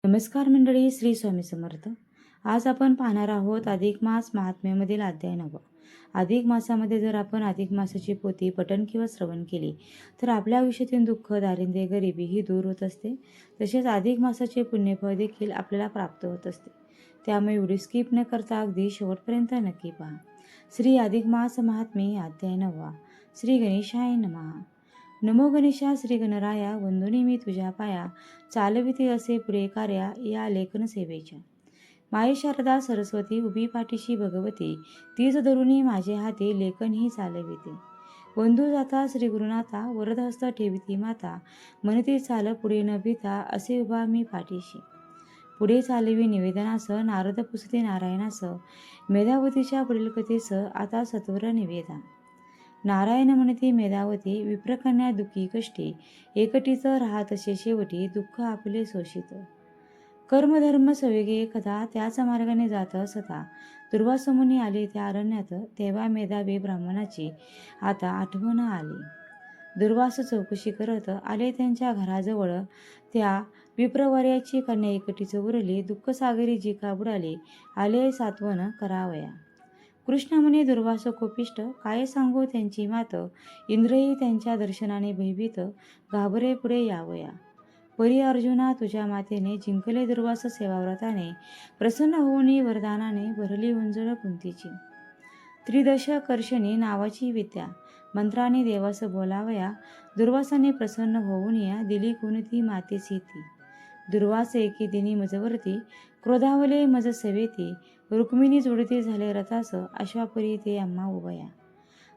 नमस्कार मंडळी, श्री स्वामी समर्थ. आज आपण पाहणार आहोत अधिक मास महात्म्यामधील अध्याय 9. अधिक मासामध्ये जर आपण अधिक मासाची पोथी पठण किंवा श्रवण केली तर आपल्या आयुष्यातील दुःख, दारिद्र्य, गरिबी ही दूर होत असते. तसेच अधिक मासाचे पुण्यफळ देखील आपल्याला प्राप्त होत असते. त्यामुळे व्हिडिओ स्किप न करता अगदी शेवटपर्यंत नक्की पहा. श्री अधिक मास महात्म्य अध्याय 9. श्री गणेशाय नमः. नमो गणेशा श्री गणराया, वंदुनी मी तुझ्या पाया, चालविते असे पुढे कार्या या लेखन सेवेच्या. माई शारदा सरस्वती उभी पाठीशी भगवती, तीच धरुणी माझे हाती लेखन ही चालविते. बंधू जाता श्री गुरुनाथा, वरदहस्त ठेविती माता, म्हणती चाल पुढे न भीता, असे उभा मी पाठीशी. पुढे चालवी निवेदनास, नारद पुसते नारायणास, मेधावतीच्या पुढील कथेस आता सत्वर निवेदा. नारायण म्हणती मेधावती, विप्रकन्या दुःखी कष्टी, एकटीच राहतसे शेवटी, दुःख आपले शोषित. कर्मधर्म सवेगे एकदा, त्याच मार्गाने जात असता, दुर्वासमुनी आले त्या अरण्यात, तेव्हा मेधावी ब्राह्मणाची आता आठवण आली. दुर्वास चौकशी करत आले त्यांच्या घराजवळ, त्या विप्रवर्याची कन्या एकटीच उरली, दुःखसागरी जी का बुडाली, आले सात्वन करावया. कृष्ण म्हणे दुर्वास कोपिष्ट, काय सांगू त्यांची मात, इंद्रही त्यांच्या दर्शनाने भयभीत, घाबरे पुढे यावया. परी अर्जुना तुझ्या मातेने, जिंकले दुर्वास सेवाव्रताने, प्रसन्न होऊनी वरदानाने, भरली उंजळ कुंतीची. त्रिदश कर्षणी नावाची विद्या, मंत्राने देवास बोलावया, दुर्वासाने प्रसन्न होऊन या, दिली कोणती मातेची ती. दुर्वास एके दिनी मजवरती, क्रोधावले मज सवेती, रुक्मिणी जोडती झाले रथास, अश्वापरी ते आम्हा उभया.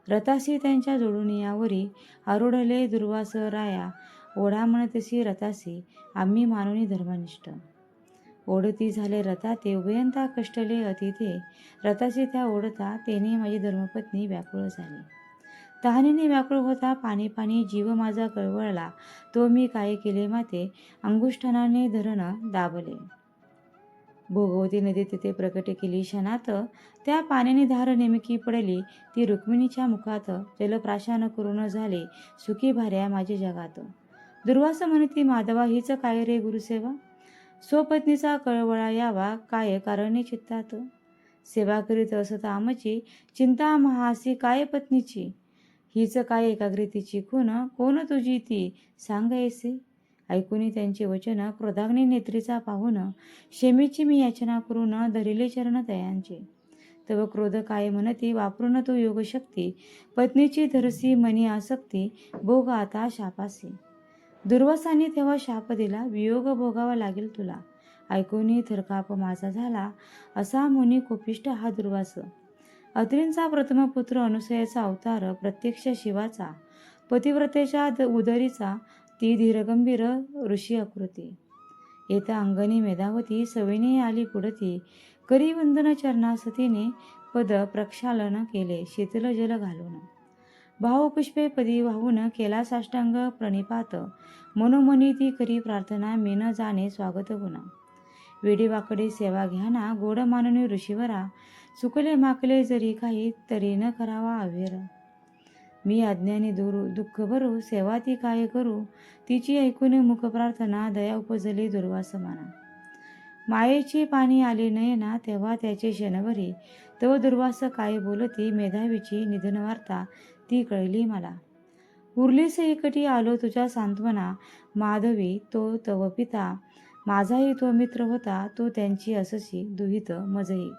रथासी त्यांच्या जोडून यावरी, आरूढले दुर्वास राया, ओढा म्हणतसी रथासी, आम्ही मानुनी धर्मनिष्ठ. ओढती झाले रथा ते, उभयंता कष्टले अतिथे, रथासी त्या ओढता, तेने माझी धर्मपत्नी व्याकुळ झाली. तहानेने व्याकुळ होता पाणी पाणी, जीव माझा कळवळला, तो मी काय केले माते, अंगुष्ठानाने धरण दाबले. भोगवती नदी तिथे प्रकट केली क्षणात, त्या पाण्याने धार नेमकी पडली, ती रुक्मिणीच्या मुखात, जलप्राशन करून झाले, सुखी भार्या माझे जगात. दुर्वास म्हणती माधवा, हीच काय रे गुरुसेवा, स्वपत्नीचा कळवळा यावा, काय कारणे चित्तात. सेवा करीत असता आमची, चिंता महासी काय पत्नीची, हीच काय एकाग्रतेची खून, कोण तुझी ती सांग ऐसे. ऐकूनी त्यांचे वचन, क्रोधाग्नी नेत्रीचा पाहून, क्षेमेची मी याचना करून, धरिले चरण दयांचे. तव क्रोध काय म्हणती, वापरून तू योगशक्ती, पत्नीची धरसी मनी आसक्ती, भोग आता शापासी. दुर्वासाने तेव्हा शाप दिला, वियोग भोगावा लागेल तुला. ऐकूनी थरकाप माझा झाला, असा मुनी कोपिष्ट हा दुर्वास. अत्रींचा प्रथम पुत्र, अनुसयाचा अवतार, प्रत्यक्ष शिवाचा, पतिव्रतेच्या उदरीचा, ती धीरगंभीर ऋषी आकृती. येता अंगणी मेधावती, सवयीने आली पुढती, करी वंदन चरणासतीने, पद प्रक्षालन केले शीतल जल घालून. भावपुष्पे पदी वाहून केला साष्टांग प्रणिपात, मनोमनी ती करी प्रार्थना, मेन जाणे स्वागत गुणा. वेडी वाकडी सेवा घ्याना, गोड माननी ऋषीवरा, चुकले माकले जरी काही, तरी न करावा अवेर. मी अज्ञानी दुःख भरू, सेवा ती काय करू, तिची ऐकून मुख प्रार्थना, दया उपजली दुर्वास मना. मायेची पाणी आले नयना, तेव्हा त्याचे क्षणभरी, तव दुर्वास काय बोलती, मेधावीची निधन वार्ता ती कळली मला. उरलीस एकटी आलो तुझ्या सांत्वना, माधवी तो तव पिता, माझाही तो मित्र होता, तो त्यांची अससी दुहित मजही.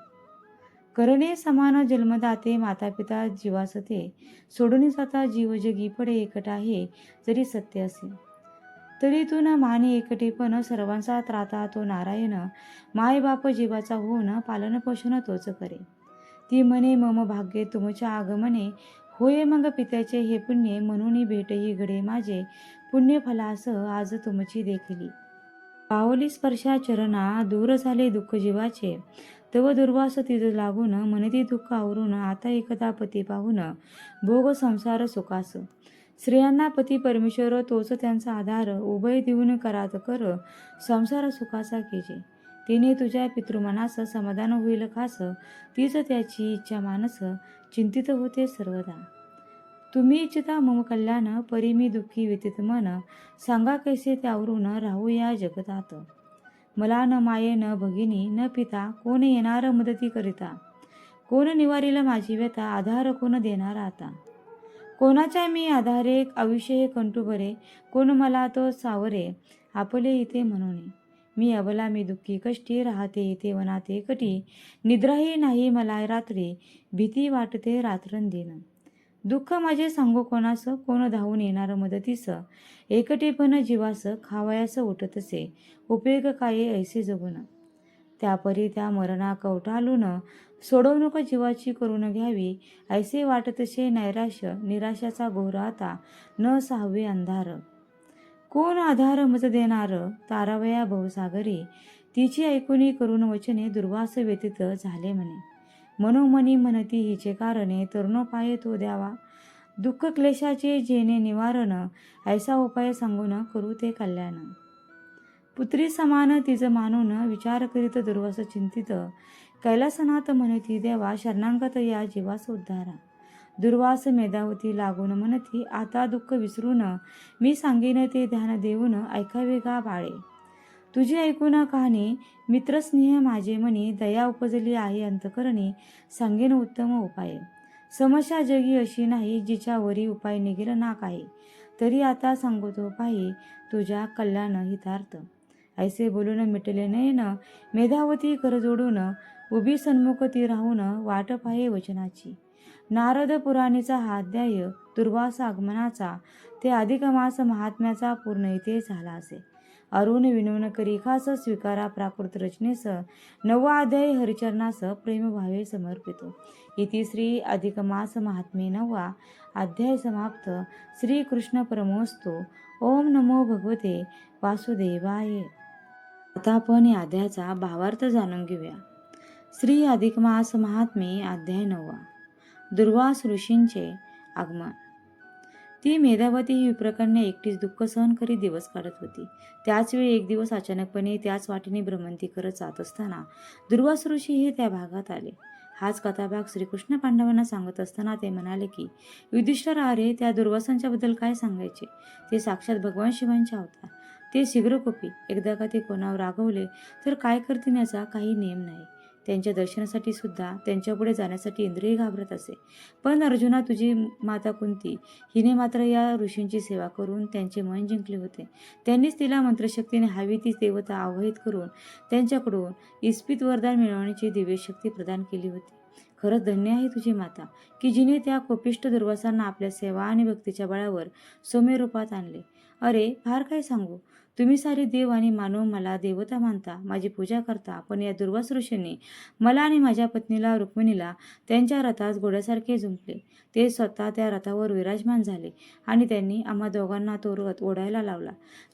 करणे समान जन्मदाते, माता पिता जीवासते, सोडून जाता जीव जगी पडे एकटा हे, जरी सत्य असे. तरी तू न माने एकटेपण, सर्वांचा त्राता तो नारायण, माय बाप जीवाचा होऊन, पालन पोषण तोच करे. ती म्हणे मम भाग्ये तुमच्या आगमने, होय मग पित्याचे हे पुण्य, म्हणून भेटही घडे माझे, पुण्य फलासह आज तुमची देखील. पावली स्पर्शा चरणा, दूर झाले दुःख जीवाचे, तव दुर्वास तिज लागून, म्हणती दुःख आवरून, आता एकदा पती पाहून, भोग संसार सुखास. स्त्रियांना पती परमेश्वर तोच त्यांचा आधार, उभय देऊन करात कर, संसार सुखाचा केजे. तिने तुझ्या पितृमनास समाधान होईल खास, तीच त्याची इच्छा मानस, चिंतित होते सर्वदा. तुम्ही इच्छिता मम कल्याण, परी मी दुःखी व्यतीत मन, सांगा कैसे त्यावरून राहू या जगतात. मला न माये न भगिनी न पिता, कोण येणार मदती करिता? कोण निवारील माझी व्यथा, आधार कोण देणार आता? कोणाच्या मी आधारे, आयुष्य हे कंटू बरे, कोण मला तो सावरे, आपले इथे म्हणून. मी अबला मी दुःखी कष्टी, राहते इथे वनात एकटी, निद्राही नाही मला रात्री, भीती वाटते रात्रंदिन. दुःख माझे सांगू कोणास, कोण धावून येणार मदतीस, एकटेपण जीवास खावयास उठतसे, उपयोग काय ऐसे जगून. त्यापरी त्या मरणा कवटाळून, सोडवणूक जीवाची करून घ्यावी, ऐसे वाटतसे नैराश्य, निराशाचा घोर आता न सहावे अंधार. कोण आधार मज देणार, तारावया भवसागरी, तिची ऐकुनी करून वचने, दुर्वास व्यतीत झाले म्हणे. मनोमनी म्हणती हिचे कारणे, तरुणोपाय तो द्यावा, दुःख क्लेशाचे जेणे निवारण, ऐसा उपाय सांगून करू ते कल्याण. पुत्री समान तिज मानून, विचार करीत दुर्वास चिंतित, कैलासनाथ म्हणती देवा, शरणागत या जीवास उद्धारा. दुर्वास मेधावती लागून म्हणती, आता दुःख विसरून, मी सांगेन ते ध्यान देऊन, ऐकावे गा बाळे. तुझी ऐकून कहाणी, मित्रस्नेह माझे मनी, दया उपजली आहे अंतकरणी, सांगेन उत्तम उपाय. समस्या जगी अशी नाही, जिच्यावरी उपाय निघेल ना काही, तरी आता सांगतो पाही, तुझ्या कल्याण हितार्थ. ऐसे बोलून मिटले नयन, मेधावती कर जोडून, उभी सन्मुख ती राहून, वाट पाहे वचनाची. नारद पुराणीचा हा अध्याय, दुर्वास आगमनाचा, ते अधिक मास महात्म्याचा पूर्ण इथे झाला असे. अरुण विनवण करी खास, स्वीकारा प्राकृत रचनेस, नववा अध्याय हरिचरणास प्रेम भावे समर्पितो. इति श्री अधिक मास महात्म्ये नववा अध्याय समाप्त. श्री कृष्ण परमोस्तु. ओम नमो भगवते वासुदेवाय. आता आपण या अध्यायाचा भावार्थ जाणून घेऊया. श्री अधिक मास महात्म्ये अध्याय 9. दुर्वास ऋषींचे आगमन. ती मेधावती ही विप्रकन्या एकटीच दुःख सहन करीत दिवस काढत होती. त्याचवेळी एक दिवस अचानकपणे त्याच वाटेने भ्रमंती करत जात असताना दुर्वास ऋषी हे त्या भागात आले. हाच कथाभाग श्रीकृष्ण पांडवांना सांगत असताना ते म्हणाले की, युधिष्ठिर अरे, त्या दुर्वासांच्या बद्दल काय सांगायचे? ते साक्षात भगवान शिवांचे अवतार. ते शीघ्रकोपी. एकदा का ते कोणावर रागवले तर काय करतील याचा काही नियम नाही. त्यांच्या दर्शनासाठी सुद्धा, त्यांच्यापुढे जाण्यासाठी इंद्रिय घाबरत असे. पण अर्जुना, तुझी माता कुंती हिने मात्र या ऋषींची सेवा करून त्यांचे मन जिंकले होते. त्यांनीच तिला मंत्रशक्तीने हवी ती देवता आवाहित करून त्यांच्याकडून इस्पित वरदान मिळवण्याची दिव्यशक्ती प्रदान केली होती. खरंच धन्य आहे तुझी माता, की जिने त्या कोपिष्ट दुर्वासांना आपल्या सेवा आणि भक्तीच्या बळावर सौम्य रूपात आणले. अरे, फार काय सांगू. तुम्ही सारे देव आणि मानव मला देवता मानता, माझी पूजा करता, पण या दुर्वास ऋषींनी मला आणि माझ्या पत्नीला रुक्मिणीला त्यांच्या रथास घोड्यासारखे जुंपले. ते स्वतः त्या रथावर विराजमान झाले आणि त्यांनी आम्हा दोघांना तो रथ ओढायला लावला.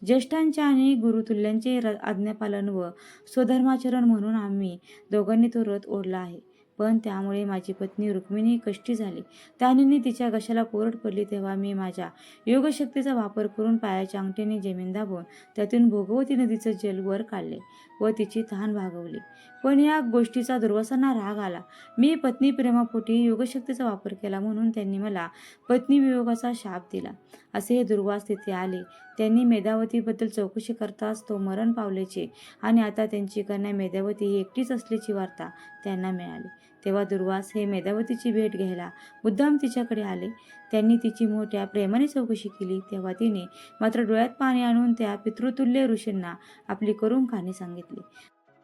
ज्येष्ठांचे आणि गुरुतुल्यांचे आज्ञापालन व स्वधर्माचरण म्हणून आम्ही दोघांनी तो रथ ओढला आहे. पण त्यामुळे माझी पत्नी रुक्मिणी कष्टी झाली. त्याने तिच्या घशाला कोरड पडली, तेव्हा मी माझ्या योगशक्तीचा वापर करून पायाच्या अंगठीने जमीन दाबून त्यातून भोगवती नदीचं जल वर काढले व तिची तहान भागवली. पण या गोष्टीचा दुर्वासांना राग आला. मी पत्नी प्रेमापोटी योगशक्तीचा वापर केला म्हणून त्यांनी मला पत्नी वियोगाचा शाप दिला. असे हे दुर्वास तिथे आले. त्यांनी मेधावतीबद्दल चौकशी करताच तो मरण पावल्याचे आणि आता त्यांची कन्या मेधावती ही एकटीच असल्याची वार्ता त्यांना मिळाली. तेव्हा दुर्वास हे मेधावतीची भेट घ्यायला मुद्दाम तिच्याकडे आले. त्यांनी तिची मोठ्या प्रेमाने चौकशी केली. तेव्हा तिने मात्र डोळ्यात पाणी आणून त्या पितृतुल्य ऋषींना आपली करून कहाणी सांगितली.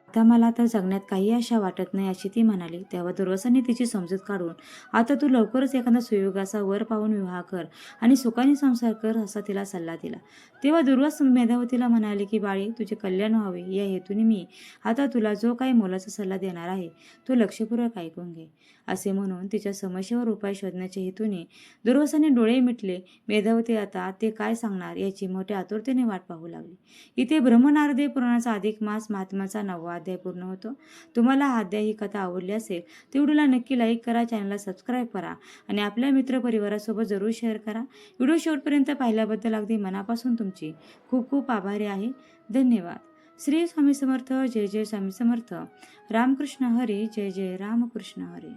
आता मला तर जगण्यात काही आशा वाटत नाही अशी ती म्हणाली. तेव्हा दुर्वासाने तिची समजूत काढून, आता तू लवकरच एखादा सुयोगाचा वर पाहून विवाह कर आणि सुखाने संसार कर असा तिला सल्ला दिला. तेव्हा दुर्वास मेधावतीला म्हणाले की, बाळे, तुझे कल्याण व्हावे या हेतूने मी आता तुला जो काही मोलाचा सल्ला देणार आहे तो लक्षपूर्वक ऐकून घे. असे म्हणून तिच्या समस्येवर उपाय शोधण्याच्या हेतूने दुर्वासाने डोळे मिटले. मेधावती आता ते काय सांगणार याची मोठ्या आतुरतेने वाट पाहू लागली. इथे ब्रह्मनारदीय पुराणाचा अधिक मास महात्म्याचा 9वा अध्याय पूर्ण होतो. तुम्हाला हा अध्याय ही कथा आवडली असेल तर व्हिडिओला नक्की लाईक करा, चॅनलला सबस्क्राईब करा आणि आपल्या मित्रपरिवारासोबत जरूर शेअर करा. व्हिडिओ शेवटपर्यंत पाहिल्याबद्दल अगदी मनापासून तुमची खूप खूप आभारी आहे. धन्यवाद. श्री स्वामी समर्थ. जय जय स्वामी समर्थ. रामकृष्ण हरी. जय जय रामकृष्ण हरी.